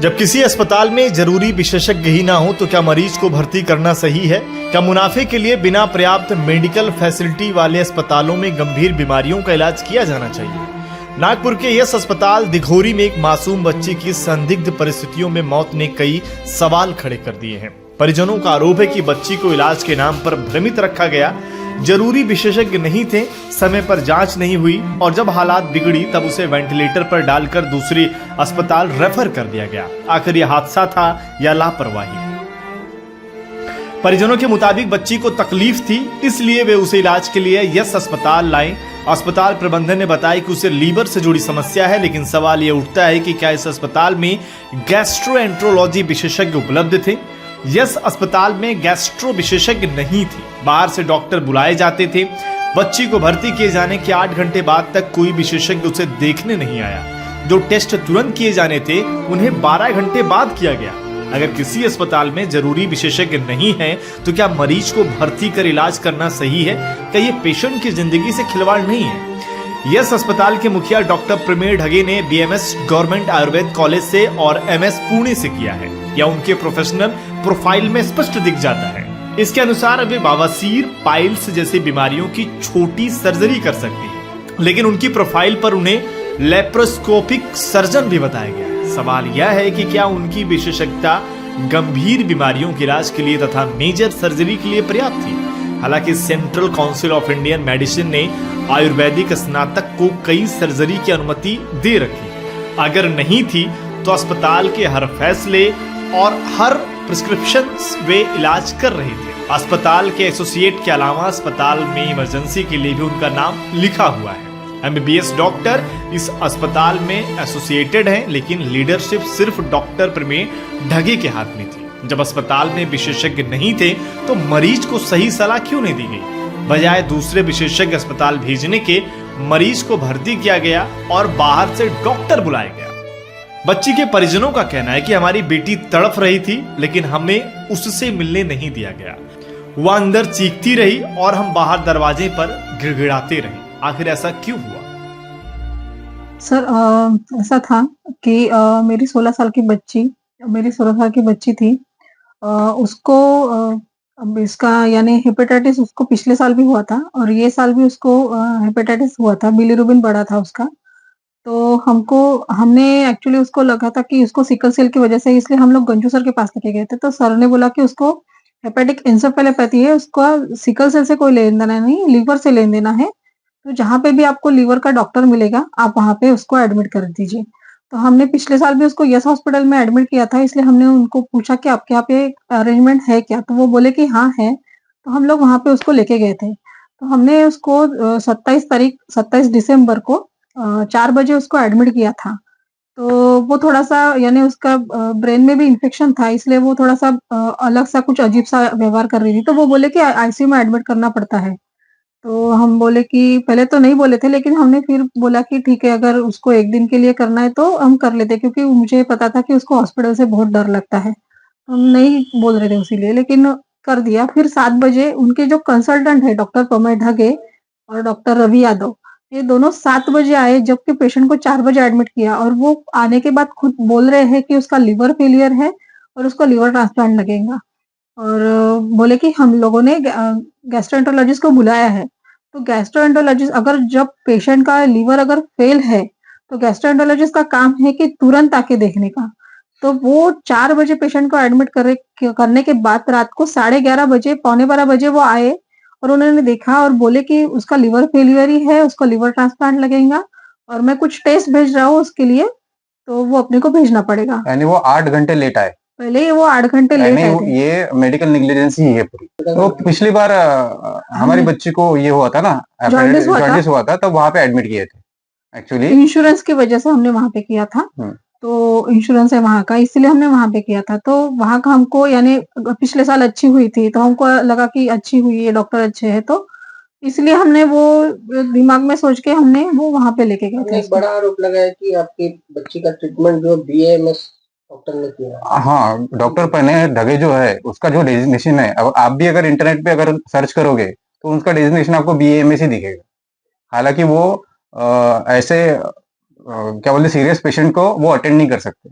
जब किसी अस्पताल में जरूरी विशेषज्ञ ही ना हो तो क्या मरीज को भर्ती करना सही है? क्या मुनाफे के लिए बिना पर्याप्त मेडिकल फैसिलिटी वाले अस्पतालों में गंभीर बीमारियों का इलाज किया जाना चाहिए? नागपुर के यस अस्पताल दिघोरी में एक मासूम बच्ची की संदिग्ध परिस्थितियों में मौत ने कई सवाल खड़े कर दिए हैं। परिजनों का आरोप है कि बच्ची को इलाज के नाम पर भ्रमित रखा गया, जरूरी विशेषज्ञ नहीं थे, समय पर जांच नहीं हुई और जब हालात बिगड़ी तब उसे वेंटिलेटर पर डालकर दूसरी अस्पताल रेफर कर दिया गया। आखिर यह हादसा था या लापरवाही? परिजनों के मुताबिक बच्ची को तकलीफ थी, इसलिए वे उसे इलाज के लिए यस अस्पताल लाए। अस्पताल प्रबंधन ने बताया कि उसे लीवर से जुड़ी समस्या है, लेकिन सवाल यह उठता है कि क्या इस अस्पताल में गैस्ट्रोएंट्रोलॉजी विशेषज्ञ उपलब्ध थे? यस अस्पताल में गैस्ट्रो विशेषज्ञ नहीं थे, बाहर से डॉक्टर बुलाए जाते थे। बच्ची को भर्ती किए जाने के 8 घंटे बाद तक कोई विशेषज्ञ उसे देखने नहीं आया। जो टेस्ट तुरंत किए जाने थे उन्हें 12 घंटे बाद किया गया। अगर किसी अस्पताल में जरूरी विशेषज्ञ नहीं है तो क्या मरीज को भर्ती कर इलाज करना सही है? क्या ये पेशेंट की जिंदगी से खिलवाड़ नहीं है? यस अस्पताल के मुखिया डॉक्टर प्रमेय ढगे ने बीएमएस गवर्नमेंट आयुर्वेद कॉलेज से और एमएस पुणे से किया है, या उनके प्रोफेशनल प्रोफाइल में स्पष्ट दिख जाता है। इसके अनुसार वे बवासीर, पाइल्स जैसी बीमारियों की छोटी सर्जरी कर सकती है, लेकिन उनकी प्रोफाइल पर उन्हें लेप्रोस्कोपिक सर्जन भी बताया गया है। सवाल यह है कि क्या उनकी विशेषज्ञता गंभीर बीमारियों के इलाज के लिए तथा मेजर सर्जरी के लिए पर्याप्त थी? हालांकि central council of Indian medicine ने आयुर्वेदिक स्नातक को कई सर्जरी की अनुमति दे रखी। अगर नहीं थी तो अस्पताल के हर फैसले और हर प्रिस्क्रिप्शन वे इलाज कर रहे थे। अस्पताल के एसोसिएट के अलावा अस्पताल में इमरजेंसी के लिए भी उनका नाम लिखा हुआ है। एमबीबीएस डॉक्टर इस अस्पताल में एसोसिएटेड हैं, लेकिन लीडरशिप सिर्फ डॉक्टर प्रमेय ढगे के हाथ में थी। जब अस्पताल में विशेषज्ञ नहीं थे तो मरीज को सही सलाह क्यों नहीं दी गई? बजाय दूसरे विशेषज्ञ अस्पताल भेजने के मरीज को भर्ती किया गया और बाहर से डॉक्टर बुलाया गया। बच्ची के परिजनों का कहना है कि हमारी बेटी तड़प रही थी, लेकिन हमें उससे मिलने नहीं दिया गया। वह अंदर चीखती रही और हम बाहर दरवाजे पर गिड़गिड़ाते रहे। आखिर ऐसा क्यों हुआ? सर ऐसा था कि मेरी 16 साल की बच्ची थी। उसको अब इसका यानी हेपेटाइटिस उसको पिछले साल भी हुआ था और ये साल भी उसको हेपेटाइटिस हुआ था, बिलीरुबिन बढ़ा था उसका। तो हमने एक्चुअली उसको लगा था कि उसको सिकल सेल की वजह से, इसलिए हम लोग गंजू सर के पास लेके गए थे। तो सर ने बोला कि उसको हेपेटिक एन्सेफेलोपैथी है, उसका सिकल सेल से कोई लेना-देना नहीं, लीवर से लेना-देना है। तो जहाँ पे भी आपको लीवर का डॉक्टर मिलेगा, आप वहाँ पे उसको एडमिट कर दीजिए। तो हमने पिछले साल भी उसको यस हॉस्पिटल में एडमिट किया था, इसलिए हमने उनको पूछा कि आपके यहाँ पे अरेंजमेंट है क्या? तो वो बोले कि हाँ है। तो हम लोग वहाँ पे उसको लेके गए थे। तो हमने उसको 27 दिसंबर को 4 बजे उसको एडमिट किया था। तो वो थोड़ा-सा यानी उसका ब्रेन में भी इन्फेक्शन था, इसलिए वो थोड़ा-सा अलग-सा कुछ अजीब-सा व्यवहार कर रही थी। तो वो बोले कि आईसीयू में एडमिट करना पड़ता है। तो हम बोले कि पहले तो नहीं बोले थे, लेकिन हमने फिर बोला कि ठीक है, अगर उसको 1 दिन के लिए करना है तो हम कर लेते हैं, क्योंकि मुझे पता था कि उसको हॉस्पिटल से बहुत डर लगता है। हम नहीं बोल रहे थे उसीलिए, लेकिन कर दिया। फिर 7 बजे उनके जो कंसल्टेंट है डॉक्टर प्रमेय ढगे और डॉक्टर रवि यादव, ये दोनों 7 बजे आए, जबकि पेशेंट को 4 बजे एडमिट किया और वो आने के बाद खुद बोल रहे हैं कि उसका लिवर फेलियर है और उसको लिवर ट्रांसप्लांट लगेगा। और बोले कि हम लोगों ने गैस्ट्रोएंटरोलॉजिस्ट को बुलाया है। तो गैस्ट्रोएंटरोलॉजिस्ट अगर जब पेशेंट का लिवर अगर फेल है, तो गैस्ट्रोएंटरोलॉजिस्ट का काम है कि तुरंत आके देखने का। तो वो 4 बजे पेशेंट को एडमिट करने के बाद रात को 11:30 बजे, पौने 12 बजे वो आए और उन्होंने देखा और बोले कि उसका लिवर फेलियर ही है, उसको लिवर ट्रांसप्लांट लगेगा और मैं कुछ टेस्ट भेज रहा हूँ उसके लिए, तो वो अपने को भेजना पड़ेगा। यानी वो 8 घंटे लेट आए। पहले ही वो 8 घंटे लेट आए थे। ये मेडिकल नेग्लिजेंसी ही है पूरी। तो पिछली बार हमारी बच्ची को ये हुआ था ना, जॉन्डिस हुआ था, तब वहां पे एडमिट किए थे एक्चुअली। इंश्योरेंस की वजह से हमने वहां पे किया था। तो इंश्योरेंस है वहां का, इसलिए हमने वहां पे किया था। तो वहां का हमको यानी पिछले साल अच्छी हुई थी, तो हमको लगा कि अच्छी हुई है, डॉक्टर अच्छे हैं, तो इसलिए हमने वो दिमाग में सोच के हमने वो वहां पे लेके गए थे। एक बड़ा आरोप लगा है कि आपकी बच्ची का ट्रीटमेंट जो बीएमएस डॉक्टर ने किया। हाँ, डॉक्टर प्रमेय ढगे जो है उसका जो डेजिग्नेशन है, अब आप भी अगर इंटरनेट पे अगर सर्च करोगे तो उसका डेजिग्नेशन आपको बीएमएस ही दिखेगा। हालांकि वो ऐसे क्या बोलते सीरियस पेशेंट को वो अटेंड नहीं कर सकते।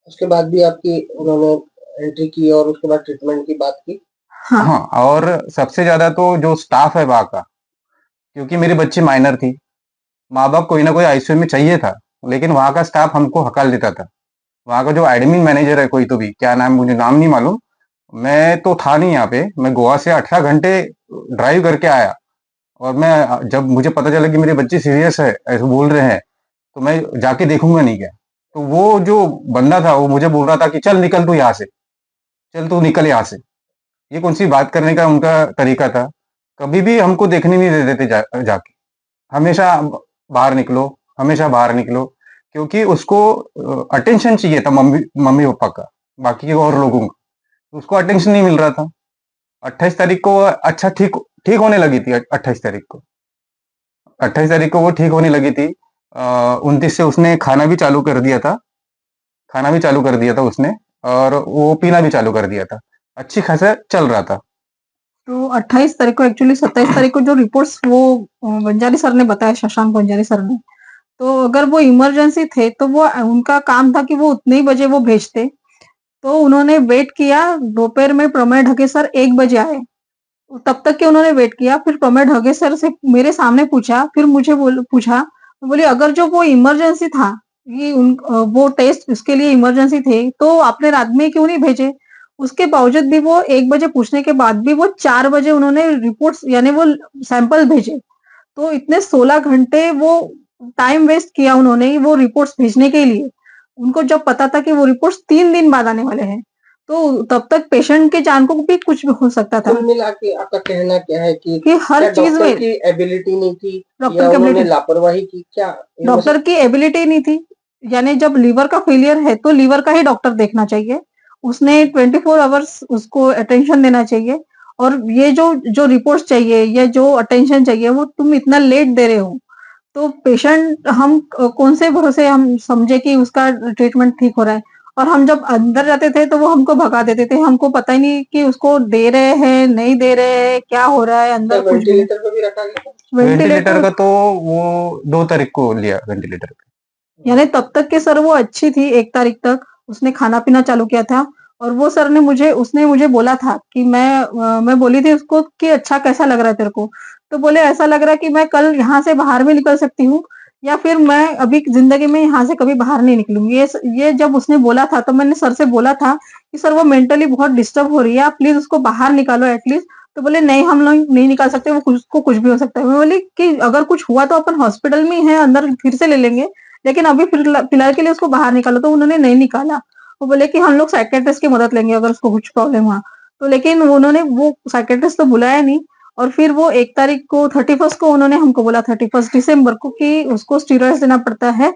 उसके बाद भी आपकी उन्होंने एंट्री की और उसके बाद ट्रीटमेंट की बात की? हाँ हाँ, और सबसे ज्यादा तो जो स्टाफ है वहाँ का, क्योंकि मेरी बच्ची माइनर थी, माँ बाप कोई ना कोई आईसीयू में चाहिए था, लेकिन वहाँ का स्टाफ हमको हकाल देता था। वहाँ का जो एडमिन मैनेजर है, कोई तो भी, क्या नाम, मुझे नाम नहीं मालूम, मैं तो था नहीं यहाँ पे, मैं गोवा से 18 घंटे ड्राइव करके आया, और मैं जब मुझे पता चला कि मेरी बच्ची सीरियस है, ऐसे बोल रहे हैं, तो मैं जाके देखूंगा नहीं क्या। तो वो जो बंदा था वो मुझे बोल रहा था कि चल निकल तू यहाँ से, चल तू निकल यहाँ से। ये कौन सी बात करने का उनका तरीका था। कभी भी हमको देखने नहीं देते थे जाके, हमेशा बाहर निकलो, हमेशा बाहर निकलो, क्योंकि उसको अटेंशन चाहिए था मम्मी मम्मी पापा का, बाकी के और लोगों का उसको अटेंशन नहीं मिल रहा था। 28 तारीख को अच्छा ठीक ठीक होने लगी थी। 28 तारीख को वो ठीक होने लगी थी। 29 से उसने खाना भी चालू कर दिया था, खाना भी चालू कर दिया था उसने, और वो पीना भी चालू कर दिया था, अच्छी खासा चल रहा था। तो 28 तारीख को, एक्चुअली 27 तारीख को जो रिपोर्ट्स वो बंजारी सर ने बताया, शशांक बंजारी सर ने, तो अगर वो इमरजेंसी थे तो वो उनका काम था कि वो उतने ही बजे वो भेजते। तो उन्होंने वेट किया, दोपहर में प्रमेय ढके सर 1 बजे आए। तब तक के उन्होंने वेट किया, फिर प्रमेय ढगे सर से मेरे सामने पूछा, फिर मुझे पूछा, तो बोली अगर जो वो इमरजेंसी था, ये वो टेस्ट उसके लिए इमरजेंसी थे, तो आपने रात में क्यों नहीं भेजे? उसके बावजूद भी वो 1 बजे पूछने के बाद भी वो 4 बजे उन्होंने रिपोर्ट्स यानी वो सैंपल भेजे। तो इतने 16 घंटे वो टाइम वेस्ट किया उन्होंने वो रिपोर्ट्स भेजने के लिए। उनको जब पता था कि वो रिपोर्ट्स 3 दिन बाद आने वाले हैं, तो तब तक पेशेंट की जान को भी कुछ भी हो सकता था। कुल मिला के आपका कहना क्या है कि कि हर क्या चीज डॉक्टर में की एबिलिटी नहीं थी डॉक्टर या की उन्होंने एबिलिटी लापरवाही की, क्या इनमें से? डॉक्टर की एबिलिटी नहीं थी। यानी जब लीवर का फेलियर है तो लीवर का ही डॉक्टर देखना चाहिए। उसने 24 आवर्स उसको अटेंशन देना चाहिए। और ये जो जो रिपोर्ट्स चाहिए या जो अटेंशन चाहिए वो तुम इतना लेट दे रहे हो, तो पेशेंट हम कौन से भरोसे हम समझे कि उसका ट्रीटमेंट ठीक हो रहा है। और हम जब अंदर जाते थे तो वो हमको भगा देते थे, हमको पता ही नहीं कि उसको दे रहे हैं नहीं दे रहे हैं, क्या हो रहा है क्या अंदर, कुछ भी नहीं। वेंटिलेटर पे भी रखा गया था? वेंटिलेटर वेंटिलेटर का तो वो 2 तारीख को लिया वेंटिलेटर। यानी तब तक के सर वो अच्छी थी, 1 तारीख तक उसने खाना पीना चालू किया था। और वो सर ने उसने मुझे बोला था कि मैं बोली थी उसको कि अच्छा कैसा लग रहा है तेरे को? तो बोले ऐसा लग रहा है कि मैं कल यहाँ से बाहर भी निकल सकती हूँ, या फिर मैं अभी जिंदगी में यहाँ से कभी बाहर नहीं निकलूंगी। ये जब उसने बोला था तो मैंने सर से बोला था कि सर वो मेंटली बहुत डिस्टर्ब हो रही है, आप प्लीज उसको बाहर निकालो एटलीस्ट। तो बोले नहीं हम लोग नहीं निकाल सकते, वो कुछ भी हो सकता है। मैं बोली कि अगर कुछ हुआ तो अपन हॉस्पिटल में ही है, अंदर फिर से ले लेंगे, लेकिन अभी फिलहाल के लिए उसको बाहर निकालो। तो उन्होंने नहीं निकाला। वो बोले कि हम लोग साइकियाट्रिस्ट की मदद लेंगे अगर उसको कुछ प्रॉब्लम हुआ तो। लेकिन उन्होंने वो साइकियाट्रिस्ट तो बुलाया नहीं। और फिर वो 1 तारीख को 31st को उन्होंने हमको बोला, 31st दिसंबर को, कि उसको स्टीरॉइड्स देना पड़ता है।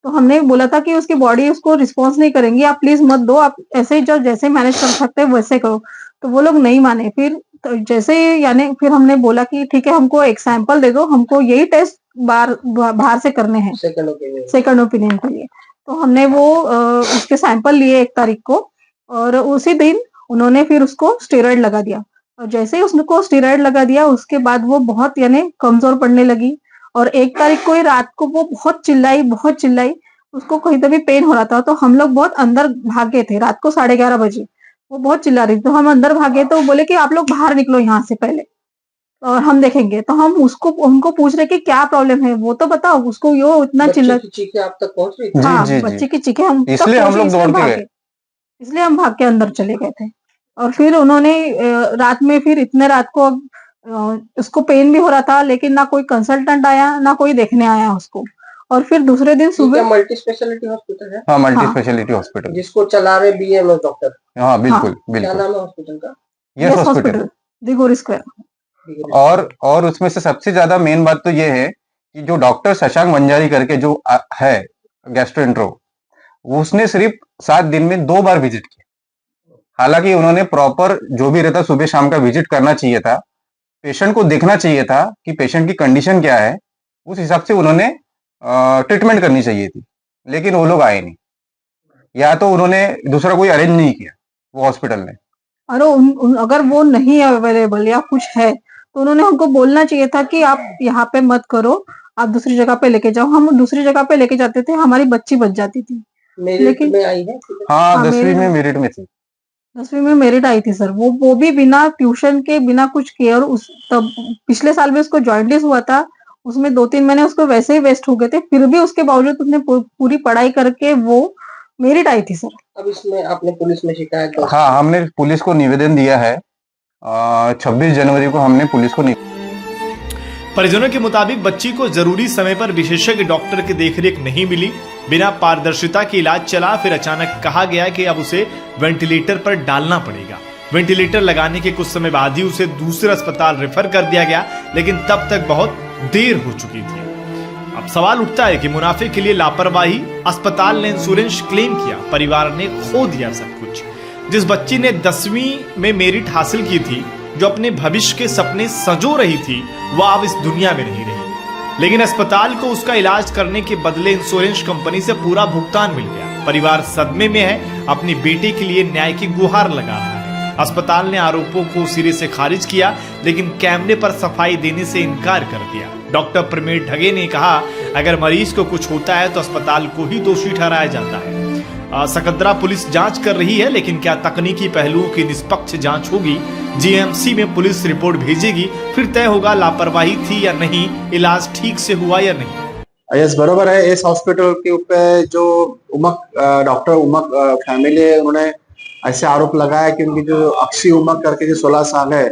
तो हमने बोला था कि उसकी बॉडी उसको रिस्पॉन्स नहीं करेंगी, आप प्लीज मत दो, आप ऐसे ही जो जैसे मैनेज कर सकते हैं वैसे करो। तो वो लोग नहीं माने। फिर तो जैसे ही यानी फिर हमने बोला कि ठीक है हमको एक सैंपल दे दो, हमको यही टेस्ट बाहर से करने हैं सेकंड ओपिनियन। सेकंड ओपिनियन के लिए। तो हमने वो उसके सैंपल लिए 1 तारीख को, और उसी दिन उन्होंने फिर उसको स्टेरॉइड लगा दिया। और जैसे ही उसको स्टेरॉइड लगा दिया उसके बाद वो बहुत यानी कमजोर पड़ने लगी। और 1 तारीख को ही रात को वो बहुत चिल्लाई, उसको कहीं तो भी पेन हो रहा था। तो हम लोग बहुत अंदर भागे थे, रात को 11:30 बजे वो बहुत चिल्ला रही थी। तो हम अंदर भागे तो बोले कि आप लोग बाहर निकलो यहाँ से पहले और हम देखेंगे। तो हम उनको पूछ रहे कि क्या प्रॉब्लम है, वो तो बताओ उसको। यो इतना चिल्ला, बच्चे की चीखें आप तक पहुंच रही थी? जी हाँ जी जी, बच्चे की चीखें हम तक इसलिए हम पहुंची, लोग इसलिए दौड़ हम के गए। भागे, इसलिए हम भाग के अंदर चले गए थे। और फिर उन्होंने रात में फिर इतने रात को उसको पेन भी हो रहा था, लेकिन ना कोई कंसल्टेंट आया ना कोई देखने आया उसको। और फिर दूसरे दिन ये क्या सुबह, मल्टी स्पेशलिटी हॉस्पिटल है हाँ, मल्टी हाँ स्पेशलिटी हॉस्पिटल। जिसको चला रहे बीएमएस डॉक्टर? हाँ, बिल्कुल हाँ क्या बिल्कुल। नाम है हॉस्पिटल का? Yes yes hospital. Hospital, Dighori square. और उसमें से सबसे ज्यादा मेन बात तो ये है कि जो डॉक्टर शशांक बंजारी करके जो है गैस्ट्रोएंट्रो, उसने सिर्फ 7 दिन में 2 बार विजिट किया। हालांकि उन्होंने प्रॉपर जो भी रहता सुबह शाम का विजिट करना चाहिए था, पेशेंट को देखना चाहिए था कि पेशेंट की कंडीशन क्या है, उस हिसाब से उन्होंने ट्रीटमेंट करनी चाहिए थी, लेकिन वो लोग आए नहीं, या तो उन्होंने दूसरा कोई अरेंज नहीं किया वो हॉस्पिटल ने। अरे अगर वो नहीं अवेलेबल या कुछ है तो उन्होंने हमको बोलना चाहिए था कि आप यहाँ पे मत करो, आप दूसरी जगह पे लेके जाओ। हम दूसरी जगह पे लेके जाते थे, हमारी बच्ची बच जाती थी। मेरिट लेकिन में आई है? हाँ हाँ 10वीं मेरे में मेरिट में थी। 10वीं में मेरिट आई थी सर, वो भी बिना ट्यूशन के, बिना कुछ किए। और उस तब पिछले साल भी उसको जॉइंटिस हुआ था, उसमें 2-3 महीने उसको वैसे ही वेस्ट हो गए थे, फिर भी उसके बावजूद उसने पूरी पढ़ाई करके वो मेरिट आई थी सर। अब इसमें आपने पुलिस में शिकायत दर्ज हाँ हमने पुलिस को निवेदन दिया है, 26 जनवरी को हमने पुलिस को परिजनों के मुताबिक बच्ची को जरूरी समय पर विशेषज्ञ डॉक्टर की देखरेख नहीं मिली, बिना पारदर्शिता के इलाज चला। फिर अचानक कहा गया कि अब उसे वेंटिलेटर पर डालना पड़ेगा। वेंटिलेटर लगाने के कुछ समय बाद ही उसे दूसरे अस्पताल रेफर कर दिया गया, लेकिन तब तक बहुत देर हो चुकी थी। अब सवाल उठता है कि मुनाफे के लिए लापरवाही, अस्पताल ने इंश्योरेंस क्लेम किया, परिवार ने खो दिया सब कुछ। जिस बच्ची ने 10वीं में मेरिट हासिल की थी, जो अपने भविष्य के सपने संजो रही थी, वह अब इस दुनिया में नहीं रही। लेकिन अस्पताल को उसका इलाज करने के बदले इंश्योरेंस कंपनी से पूरा भुगतान मिल गया। परिवार सदमे में है, अपनी बेटे के लिए न्याय की गुहार लगा रहा है। अस्पताल ने आरोपों को सिरे से खारिज किया, लेकिन कैमरे पर सफाई देने से इनकार कर दिया। डॉक्टर प्रमेश ढगे ने कहा, अगर मरीज को कुछ होता है तो अस्पताल को ही दोषी ठहराया जाता है। सकद्रा पुलिस जांच कर रही है, लेकिन क्या तकनीकी पहलुओं की निष्पक्ष जांच होगी? जीएमसी में पुलिस रिपोर्ट भेजेगी, फिर तय होगा लापरवाही थी या नहीं, इलाज ठीक से हुआ या नहीं। यस बरोबर है। इस हॉस्पिटल के ऊपर जो डॉक्टर उमक फैमिली है, उन्होंने ऐसे आरोप लगाया कि उनकी जो अक्षी उमक करके जो 16 साल है,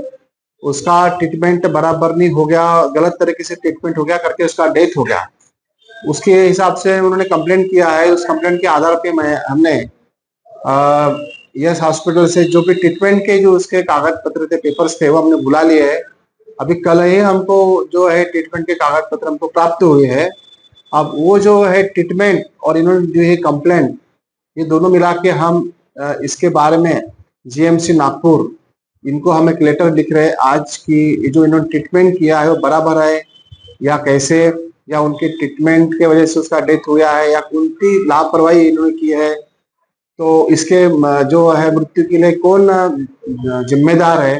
उसका ट्रीटमेंट बराबर नहीं हो गया, गलत तरीके से ट्रीटमेंट हो गया करके उसका डेथ हो गया। उसके हिसाब से उन्होंने कंप्लेंट किया है। उस कंप्लेंट के आधार पे हमने यस हॉस्पिटल से जो भी ट्रीटमेंट के जो उसके कागज पत्र थे, पेपर्स थे, वो हमने बुला लिए है। अभी कल ही हमको जो है ट्रीटमेंट के कागज पत्र हमको प्राप्त हुए हैं। अब वो जो है ट्रीटमेंट और इन्होंने जो है कंप्लेंट, ये दोनों मिला के हम इसके बारे में जीएमसी नागपुर, इनको हम एक लेटर लिख रहे हैं आज की जो इन्होंने ट्रीटमेंट किया है वो बराबर है या कैसे, या उनके ट्रीटमेंट के वजह से उसका डेथ हुआ है या उनकी लापरवाही इन्होंने की है, तो इसके जो है मृत्यु के लिए कौन जिम्मेदार है,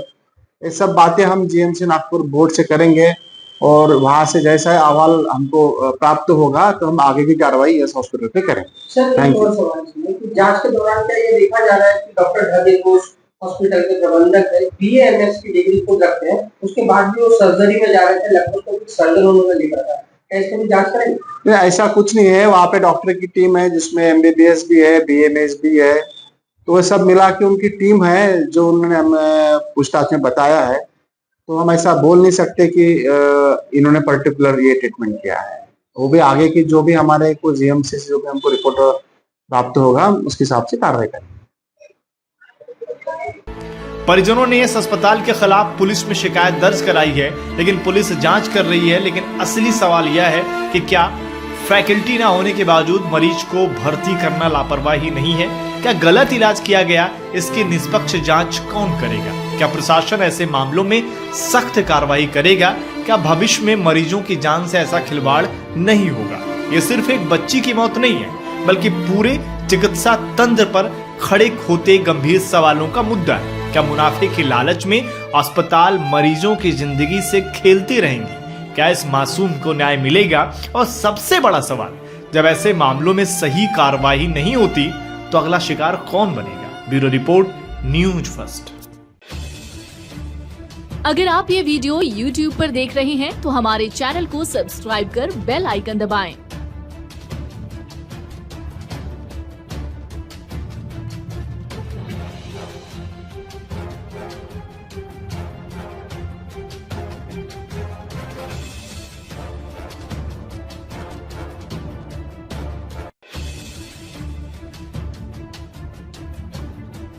ये सब बातें हम जीएमसी नागपुर बोर्ड से करेंगे। और वहां से जैसा अहवाल हमको प्राप्त होगा तो हम आगे की कार्रवाई इस हॉस्पिटल पे करेंगे। सर एक और सवाल है कि जांच के दौरान क्या ये देखा जा रहा है कि डॉक्टर ढगे को हॉस्पिटल के प्रबंधक है, बीएएमएस की डिग्री खुद रखते हैं, उसके बाद भी वो सर्जरी में जा रहे थे, लगभग तो सर्जन उन्होंने लिखा था, इसको भी जांच करेंगे? नहीं, ऐसा कुछ नहीं है। वहाँ पे डॉक्टर की टीम है जिसमें एमबीबीएस भी है, बीएमएस भी है, तो वो सब मिला के उनकी टीम है जो उन्होंने हमें पूछताछ में बताया है। तो हम ऐसा बोल नहीं सकते कि इन्होंने पर्टिकुलर ये ट्रीटमेंट किया है। वो भी आगे की जो भी हमारे को जीएमसी से जो भी हमको रिपोर्ट प्राप्त होगा उसके हिसाब से कार्रवाई करेंगे। परिजनों ने इस अस्पताल के खिलाफ पुलिस में शिकायत दर्ज कराई है, लेकिन पुलिस जांच कर रही है। लेकिन असली सवाल यह है कि क्या फैकल्टी ना होने के बावजूद मरीज को भर्ती करना लापरवाही नहीं है? क्या गलत इलाज किया गया? इसकी निष्पक्ष जांच कौन करेगा? क्या प्रशासन ऐसे मामलों में सख्त कार्रवाई करेगा? क्या भविष्य में मरीजों की जान से ऐसा खिलवाड़ नहीं होगा? ये सिर्फ एक बच्ची की मौत नहीं है, बल्कि पूरे चिकित्सा तंत्र पर खड़े होते गंभीर सवालों का मुद्दा है। क्या मुनाफे के लालच में अस्पताल मरीजों की जिंदगी से खेलते रहेंगे? क्या इस मासूम को न्याय मिलेगा? और सबसे बड़ा सवाल, जब ऐसे मामलों में सही कार्रवाई नहीं होती तो अगला शिकार कौन बनेगा? Bureau report, news first. अगर आप ये वीडियो YouTube पर देख रहे हैं तो हमारे चैनल को सब्सक्राइब कर बेल आइकन दबाएं।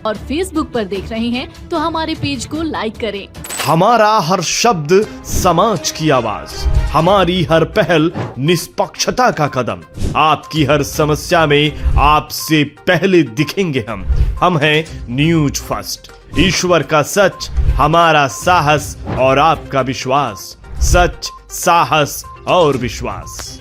और Facebook पर देख रहे हैं तो हमारे पेज को लाइक करें। हमारा हर शब्द समाज की आवाज, हमारी हर पहल निष्पक्षता का कदम। आपकी हर समस्या में आपसे पहले दिखेंगे हम हैं न्यूज फर्स्ट। ईश्वर का सच, हमारा साहस और आपका विश्वास। सच, साहस और विश्वास।